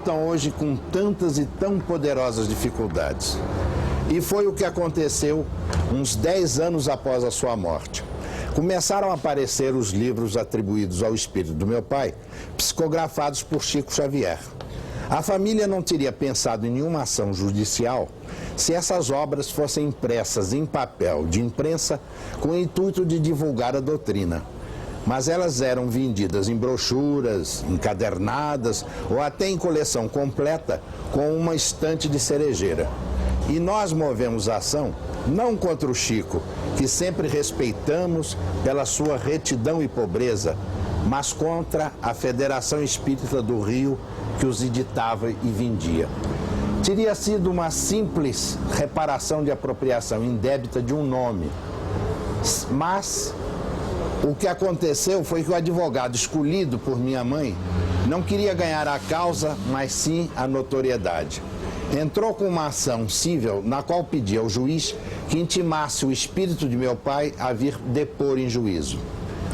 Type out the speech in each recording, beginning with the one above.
enfrentam hoje com tantas e tão poderosas dificuldades. E foi o que aconteceu uns 10 anos após a sua morte. Começaram a aparecer os livros atribuídos ao espírito do meu pai, psicografados por Chico Xavier. A família não teria pensado em nenhuma ação judicial se essas obras fossem impressas em papel de imprensa com o intuito de divulgar a doutrina. Mas elas eram vendidas em brochuras, encadernadas ou até em coleção completa com uma estante de cerejeira. E nós movemos a ação não contra o Chico, que sempre respeitamos pela sua retidão e pobreza, mas contra a Federação Espírita do Rio, que os editava e vendia. Teria sido uma simples reparação de apropriação indébita de um nome, mas o que aconteceu foi que o advogado escolhido por minha mãe não queria ganhar a causa, mas sim a notoriedade. Entrou com uma ação cível na qual pedia ao juiz que intimasse o espírito de meu pai a vir depor em juízo.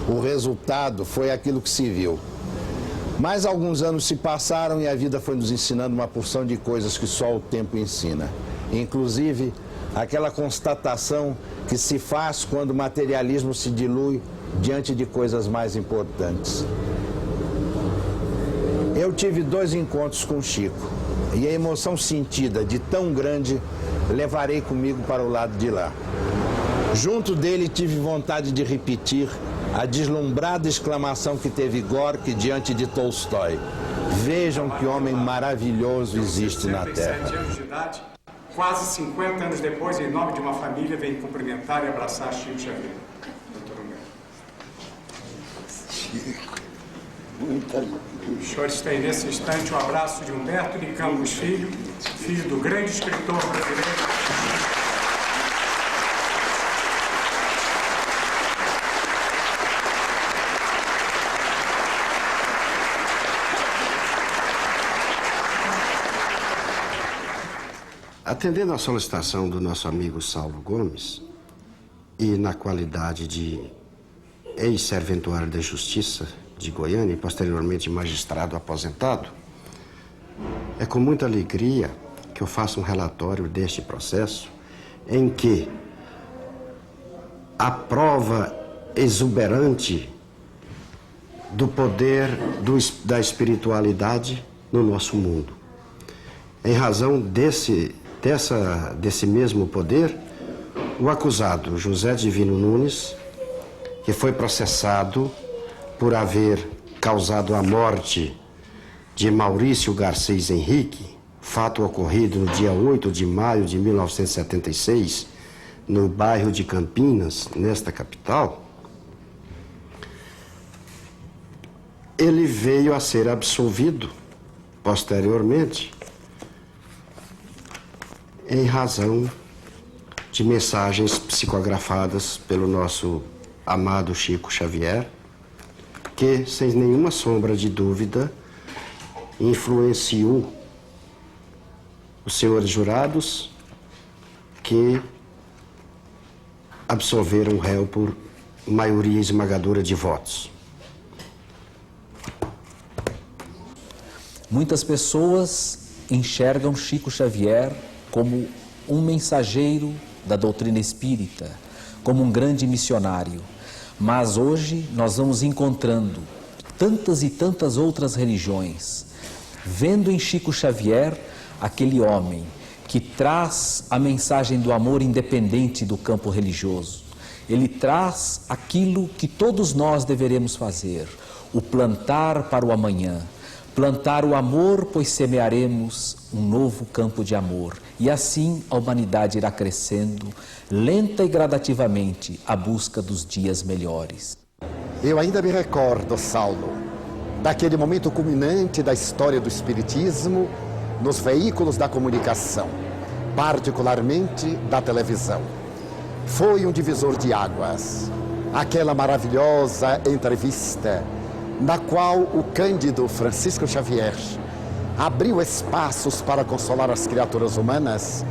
O resultado foi aquilo que se viu. Mais alguns anos se passaram e a vida foi nos ensinando uma porção de coisas que só o tempo ensina. Inclusive, aquela constatação que se faz quando o materialismo se dilui diante de coisas mais importantes. Eu tive 2 encontros com o Chico e a emoção sentida de tão grande levarei comigo para o lado de lá. Junto dele tive vontade de repetir a deslumbrada exclamação que teve Gorky diante de Tolstói: vejam que homem maravilhoso existe na Terra. 77 anos de idade, quase 50 anos depois, em nome de uma família, veio cumprimentar e abraçar Chico Xavier. Doutor Humberto. Os senhores têm nesse instante o abraço de Humberto de Campos Filho, filho do grande escritor brasileiro. Atendendo à solicitação do nosso amigo Saulo Gomes, e na qualidade de ex-serventuário da Justiça de Goiânia e posteriormente magistrado aposentado, é com muita alegria que eu faço um relatório deste processo em que a prova exuberante do poder da espiritualidade no nosso mundo. Em razão desse mesmo poder, o acusado José Divino Nunes, que foi processado por haver causado a morte de Maurício Garcês Henrique, fato ocorrido no dia 8 de maio de 1976, no bairro de Campinas, nesta capital, ele veio a ser absolvido posteriormente em razão de mensagens psicografadas pelo nosso amado Chico Xavier, que, sem nenhuma sombra de dúvida, influenciou os senhores jurados que absolveram o réu por maioria esmagadora de votos. Muitas pessoas enxergam Chico Xavier como um mensageiro da doutrina espírita, como um grande missionário. Mas hoje nós vamos encontrando tantas e tantas outras religiões, vendo em Chico Xavier aquele homem que traz a mensagem do amor independente do campo religioso. Ele traz aquilo que todos nós deveremos fazer, o plantar para o amanhã. Plantar o amor, pois semearemos um novo campo de amor. E assim a humanidade irá crescendo, lenta e gradativamente, à busca dos dias melhores. Eu ainda me recordo, Saulo, daquele momento culminante da história do Espiritismo nos veículos da comunicação, particularmente da televisão. Foi um divisor de águas. Aquela maravilhosa entrevista na qual o cândido Francisco Xavier abriu espaços para consolar as criaturas humanas,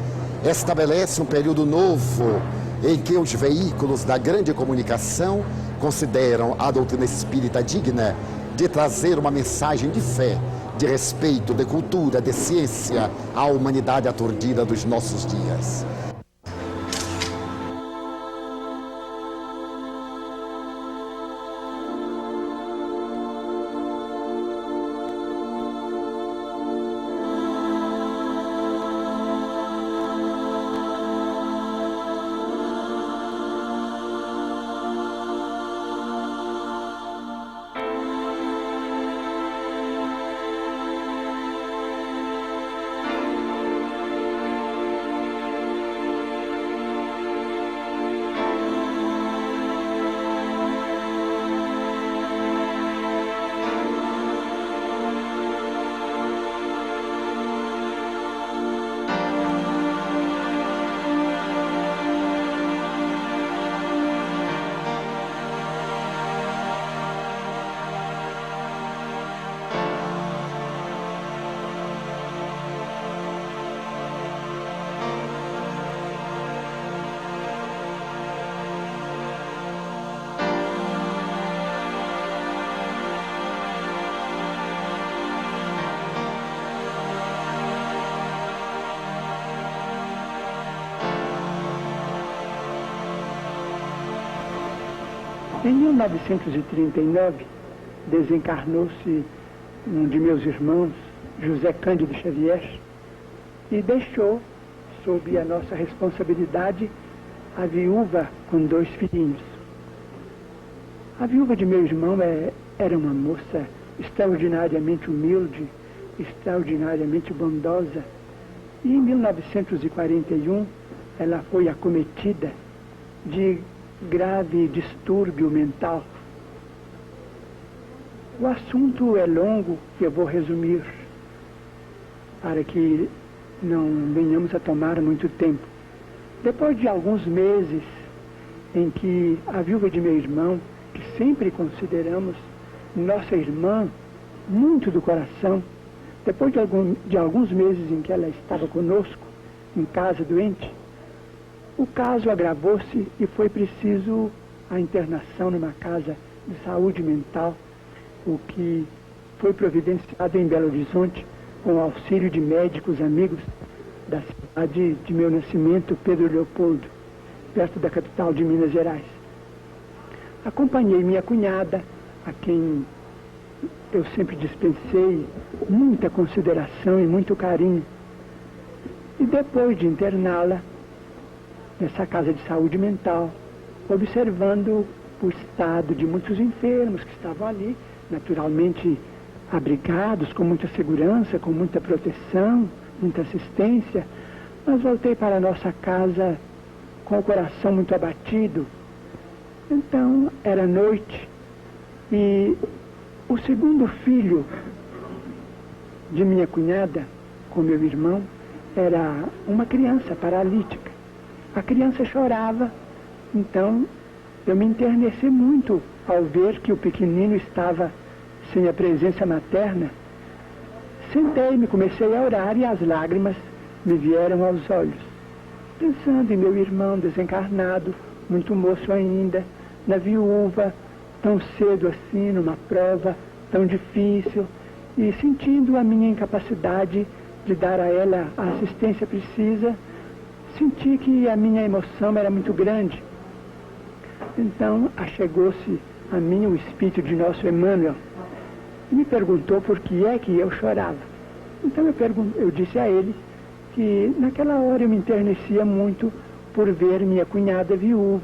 estabelece um período novo em que os veículos da grande comunicação consideram a doutrina espírita digna de trazer uma mensagem de fé de respeito, de cultura, de ciência à humanidade aturdida dos nossos dias. Em 1939, desencarnou-se um de meus irmãos, José Cândido Xavier, e deixou, sob a nossa responsabilidade, a viúva com 2 filhinhos. A viúva de meu irmão era uma moça extraordinariamente humilde, extraordinariamente bondosa, e em 1941 ela foi acometida de grave distúrbio mental. O assunto é longo e eu vou resumir para que não venhamos a tomar muito tempo. Depois de alguns meses em que a viúva de meu irmão, que sempre consideramos nossa irmã muito do coração, depois de alguns meses em que ela estava conosco, em casa doente, o caso agravou-se e foi preciso a internação numa casa de saúde mental, o que foi providenciado em Belo Horizonte com o auxílio de médicos amigos da cidade de meu nascimento, Pedro Leopoldo, perto da capital de Minas Gerais. Acompanhei minha cunhada, a quem eu sempre dispensei muita consideração e muito carinho. E depois de interná-la nessa casa de saúde mental, observando o estado de muitos enfermos que estavam ali, naturalmente abrigados, com muita segurança, com muita proteção, muita assistência, mas voltei para a nossa casa com o coração muito abatido. Então, era noite e o segundo filho de minha cunhada, com meu irmão, era uma criança paralítica. A criança chorava, então eu me enterneci muito ao ver que o pequenino estava sem a presença materna. Sentei-me, comecei a orar e as lágrimas me vieram aos olhos. Pensando em meu irmão desencarnado, muito moço ainda, na viúva, tão cedo assim, numa prova tão difícil, e sentindo a minha incapacidade de dar a ela a assistência precisa, senti que a minha emoção era muito grande. Então, achegou-se a mim o espírito de nosso Emmanuel e me perguntou por que é que eu chorava. Então eu disse a ele que naquela hora eu me enternecia muito por ver minha cunhada viúva